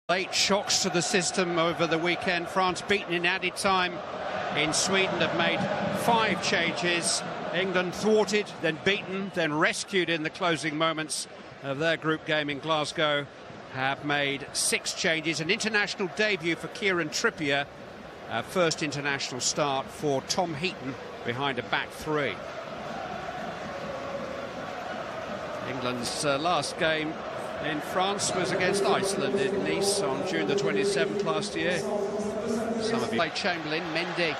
Late shocks to the system over the weekend. France beaten in added time in Sweden, have made 5 changes. England thwarted, then beaten, then rescued in the closing moments of their group game in Glasgow. Have made 6 changes. An international debut for Kieran Trippier. First international start for Tom Heaton behind a back 3. England's last game in France was against Iceland in Nice on June the 27th last year. Some of you play Chamberlain, Mendy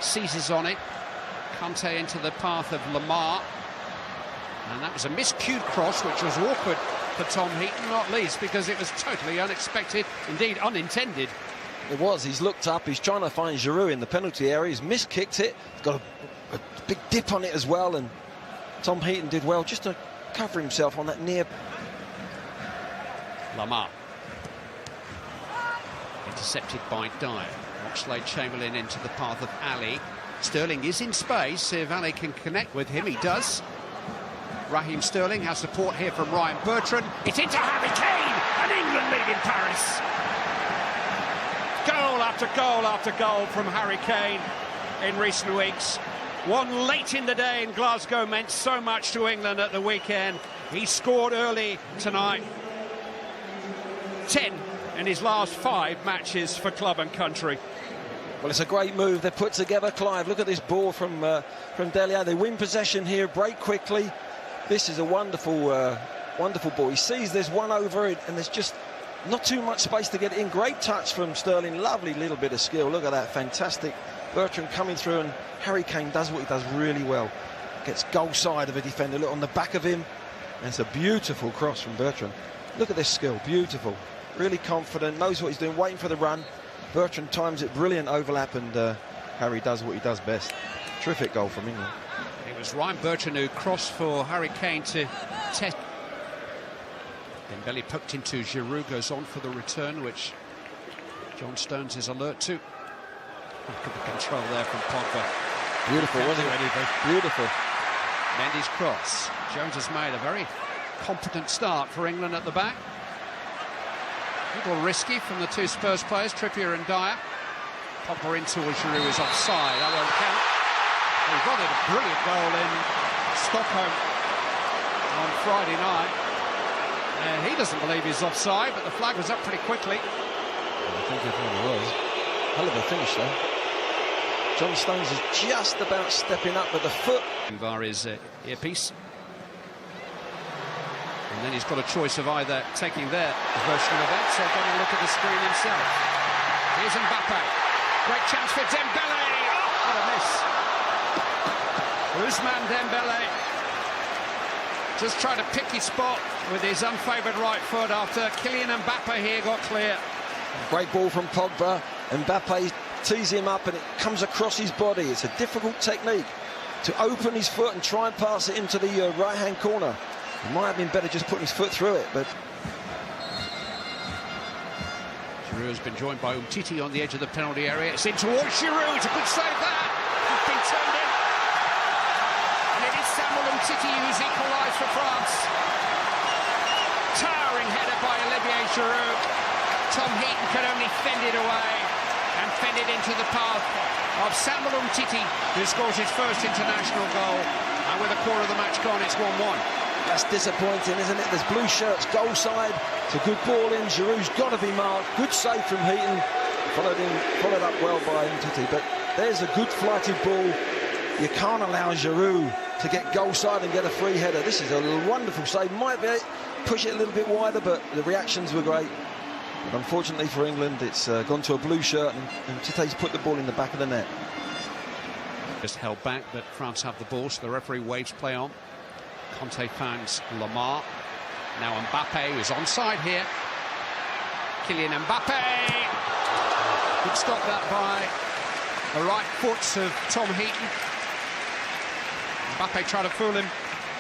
seizes on it. Kanté into the path of Lamar. And that was a miscued cross, which was awkward for Tom Heaton, not least because it was totally unexpected, indeed unintended. It was. He's looked up, he's trying to find Giroud in the penalty area, he's miskicked it, he's got a big dip on it as well, and Tom Heaton did well just to cover himself on that near. Lamar. Intercepted by Dyer. Oxlade-Chamberlain into the path of Ali. Sterling is in space. If Ali can connect with him, he does. Raheem Sterling has support here from Ryan Bertrand. It's into Harry Kane, and England lead in Paris. Goal after goal after goal from Harry Kane in recent weeks. One late in the day in Glasgow meant so much to England at the weekend. He scored early tonight. 10 in his last 5 matches for club and country. Well, it's a great move they put together, Clive. Look at this ball from Dele. They win possession here, break quickly. This is a wonderful ball. He sees there's one over it, and there's just not too much space to get in. Great touch from Sterling, lovely little bit of skill. Look at that, fantastic. Bertrand coming through, and Harry Kane does what he does really well. Gets goal side of a defender, look on the back of him, and it's a beautiful cross from Bertrand. Look at this skill, beautiful. Really confident, knows what he's doing, waiting for the run. Bertrand times it, brilliant overlap, and Harry does what he does best. Terrific goal from England. It was Ryan Bertrand who crossed for Harry Kane to test. Dembele poked into Giroud, goes on for the return, which John Stones is alert to. Look at the control there from Pogba. Beautiful, wasn't it? Beautiful. Mendy's cross. Jones has made a very competent start for England at the back. A little risky from the 2 Spurs players, Trippier and Dyer. Pogba in towards Giroud is offside. That won't count. He got it a brilliant goal in Stockholm on Friday night. And he doesn't believe he's offside, but the flag was up pretty quickly. I think it probably was. Hell of a finish though. John Stones is just about stepping up with the foot. Var his earpiece. And then he's got a choice of either taking their version of events or going to look at the screen himself. Here's Mbappe. Great chance for Dembele. Oh, what a miss. Ousmane Dembele just trying to pick his spot with his unfavoured right foot after Kylian Mbappe here got clear. Great ball from Pogba. Mbappe tees him up and it comes across his body. It's a difficult technique to open his foot and try and pass it into the right-hand corner. It might have been better just putting his foot through it, but... Giroud has been joined by Umtiti on the edge of the penalty area. It's in towards Giroud. It's a good save there. He's been turned in. And it is Samuel Umtiti who's equalised for France. Towering header by Olivier Giroud. Tom Heaton could only fend it away and fend it into the path of Samuel Umtiti, who scores his first international goal. And with a quarter of the match gone, it's 1-1. That's disappointing, isn't it? There's blue shirts, goal side. It's a good ball in. Giroud's got to be marked. Good save from Heaton. Followed up well by Umtiti. But there's a good flighted ball. You can't allow Giroud to get goal side and get a free header. This is a wonderful save. Might be push it a little bit wider, but the reactions were great. But unfortunately for England, it's gone to a blue shirt, and Umtiti's put the ball in the back of the net. Just held back, but France have the ball, so the referee waves play on. Kanté finds Lamar. Now Mbappe is onside here. Kylian Mbappe. Good stop that by the right foot of Tom Heaton. Mbappe tried to fool him.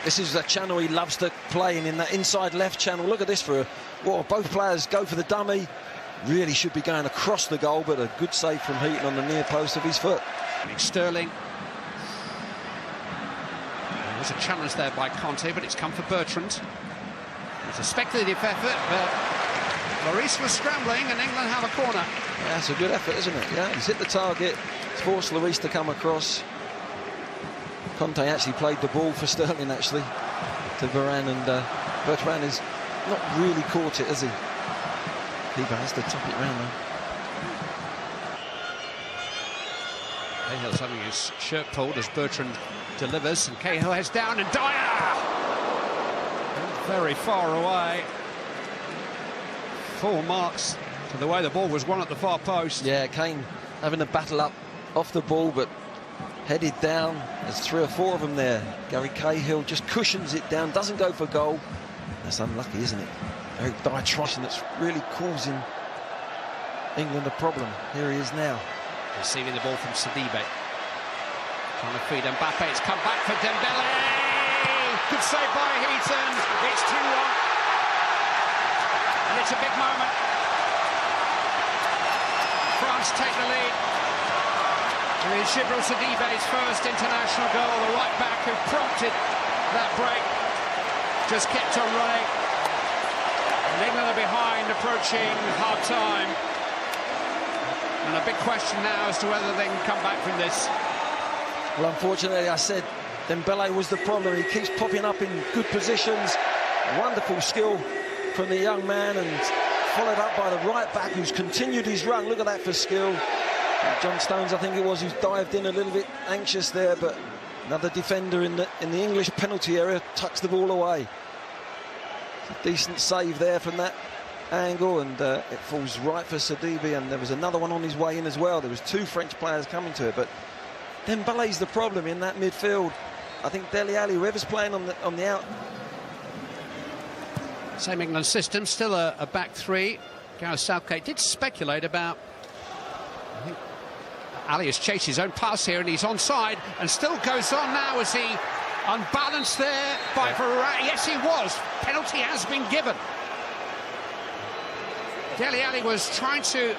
This is a channel he loves to play in that inside left channel. Look at this both players go for the dummy. Really should be going across the goal, but a good save from Heaton on the near post of his foot. Sterling. There's a challenge there by Kanté, but it's come for Bertrand. It's a speculative effort, but Lloris was scrambling and England have a corner. Yeah, that's a good effort, isn't it? Yeah, he's hit the target. It's forced Lloris to come across. Conte actually played the ball for Sterling, actually, to Varane, and Bertrand has not really caught it, has he? Keeper has to top it round, though. Cahill's having his shirt pulled as Bertrand delivers, and Cahill heads down, and Dyer! Very far away. Full marks to the way the ball was won at the far post. Yeah, Kane having a battle up off the ball, but headed down. There's 3 or 4 of them there. Gary Cahill just cushions it down, doesn't go for goal. That's unlucky, isn't it? Eric Dyer trying, that's really causing England a problem. Here he is now. Receiving the ball from Sidibe. Trying to feed Mbappe. It's come back for Dembele. Good save by Heaton. It's 2-1. And it's a big moment. France take the lead. And it's Djibril Sidibe's first international goal. The right back who prompted that break just kept on running. And England are behind, approaching half-time. And a big question now as to whether they can come back from this. Well, unfortunately, I said Dembele was the problem. He keeps popping up in good positions. Wonderful skill from the young man, and followed up by the right back who's continued his run. Look at that for skill. John Stones, I think it was, who's dived in a little bit anxious there, but another defender in the English penalty area tucks the ball away. It's a decent save there from that angle, and it falls right for Sidibe, and there was another one on his way in as well. There was 2 French players coming to it, but Dembele's the problem in that midfield. I think Dele Alli, whoever's playing on the out. Same England system, still a back 3. Gareth Southgate did speculate about, I think Ali has chased his own pass here, and he's onside, and still goes on now as he unbalanced there by Varane. Yes, he was. Penalty has been given. Dele Alli was trying to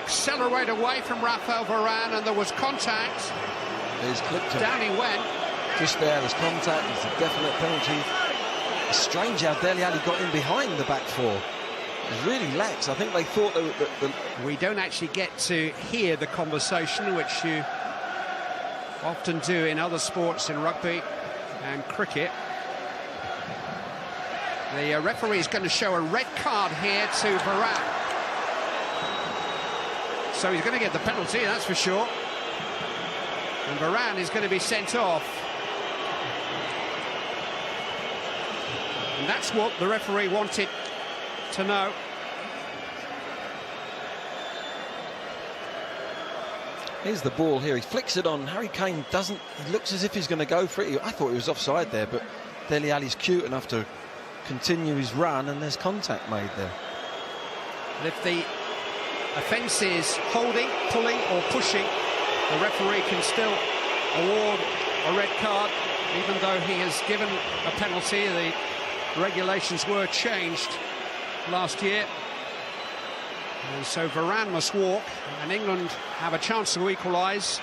accelerate away from Raphael Varane, and there was contact. He's clipped him. Down he went. Just there, there's contact. It's a definite penalty. It's strange how Dele Alli got in behind the back 4. It really lax. I think they thought that we don't actually get to hear the conversation, which you often do in other sports, in rugby and cricket. The referee is going to show a red card here to Varane. So he's going to get the penalty, that's for sure. And Varane is going to be sent off. And that's what the referee wanted to know. Here's the ball here. He flicks it on. Harry Kane doesn't. He looks as if he's going to go for it. I thought he was offside there, but Dele Alli's cute enough to continue his run, and there's contact made there. And if the offence is holding, pulling or pushing, the referee can still award a red card, even though he has given a penalty. The regulations were changed last year, and so Varane must walk, and England have a chance to equalise,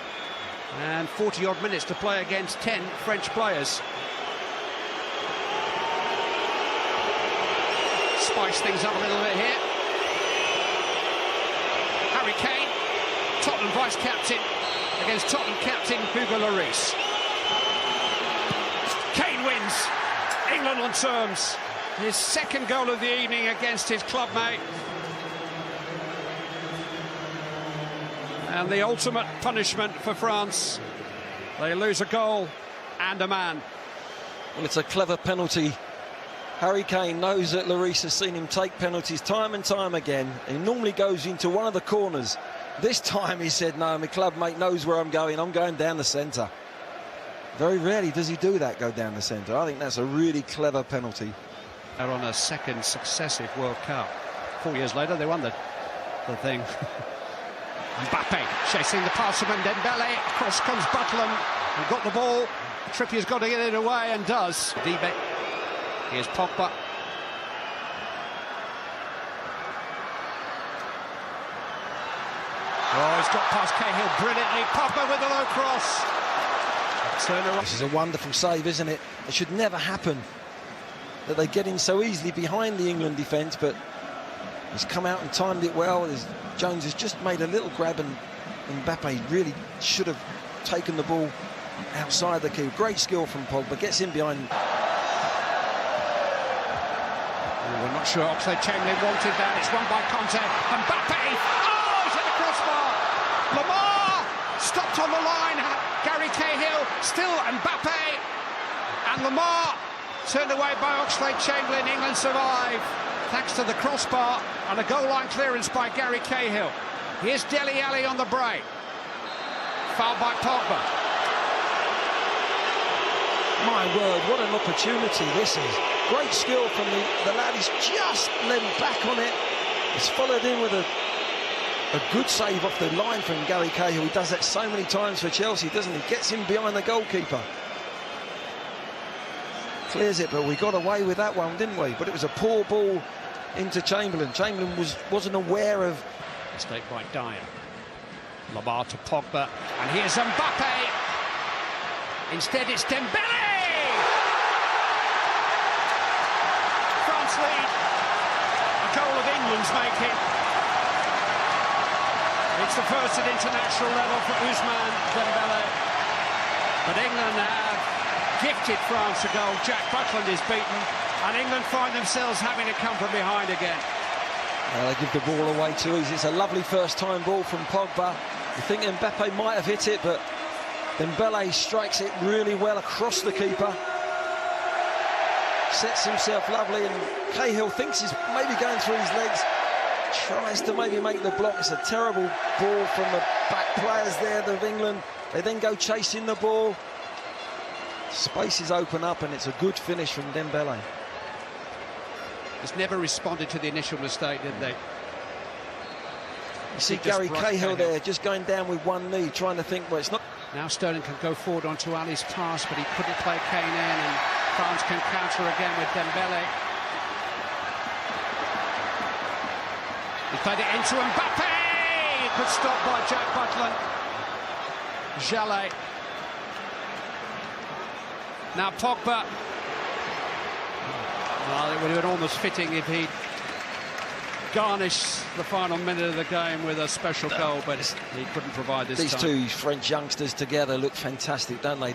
and 40-odd minutes to play against 10 French players. Spice things up a little bit here. Harry Kane, Tottenham vice-captain, against Tottenham captain Hugo Lloris. Kane wins. England on terms. His second goal of the evening against his clubmate. And the ultimate punishment for France. They lose a goal and a man. Well, it's a clever penalty. Harry Kane knows that Lloris has seen him take penalties time and time again. He normally goes into one of the corners. This time he said, no, my clubmate knows where I'm going down the centre. Very rarely does he do that, go down the centre. I think that's a really clever penalty. They're on a second successive World Cup. 4 years later, they won the thing. Mbappe chasing the pass from Dembele. Across comes Butland and got the ball. Trippier's got to get it away and does. Dibe. Here's Pogba. Oh, he's got past Cahill brilliantly. Pogba with a low cross. This is a wonderful save, isn't it? It should never happen that they get in so easily behind the England defence, but He's come out and timed it well. Jones has just made a little grab, and Mbappe really should have taken the ball outside the key. Great skill from Pogba, gets in behind. We're not sure Oxlade-Chamberlain wanted that. It's won by Conte. Mbappe! Oh, he's hit the crossbar! Lamar! Stopped on the line. Gary Cahill, still Mbappe! And Lamar turned away by Oxlade-Chamberlain. England survive thanks to the crossbar and a goal line clearance by Gary Cahill. Here's Dele Alli on the break. Foul by Pogba. My word, what an opportunity this is. Great skill from the lad. He's just leant back on it. He's followed in with a good save off the line from Gary Cahill. He does that so many times for Chelsea, doesn't he? Gets in behind the goalkeeper. Clears it, but we got away with that one, didn't we? But it was a poor ball into Chamberlain. Chamberlain wasn't aware of... Mistake by Dyer. Lamar to Pogba, and here's Mbappe. Instead, it's Dembele. France lead. A goal of England's making. It's the first at international level for Ousmane Dembele. But England have gifted France a goal. Jack Butland is beaten, and England find themselves having to come from behind again. They give the ball away too easy. It's a lovely first-time ball from Pogba. You think Mbappe might have hit it, but Dembele strikes it really well across the keeper. Sets himself lovely, and Cahill thinks he's maybe going through his legs. Tries to maybe make the block. It's a terrible ball from the back players there of England. They then go chasing the ball. Spaces open up, and it's a good finish from Dembele. Has never responded to the initial mistake, did they? You see Gary Cahill there, just going down with one knee, trying to think, well, it's not... Now Sterling can go forward onto Ali's pass, but he couldn't play Kane in, and France can counter again with Dembele. He played it into Mbappe! Good stop by Jack Butland. Jallet. Now Pogba. Well, it would have been almost fitting if he'd garnished the final minute of the game with a special goal, but he couldn't provide this time. These two French youngsters together look fantastic, don't they?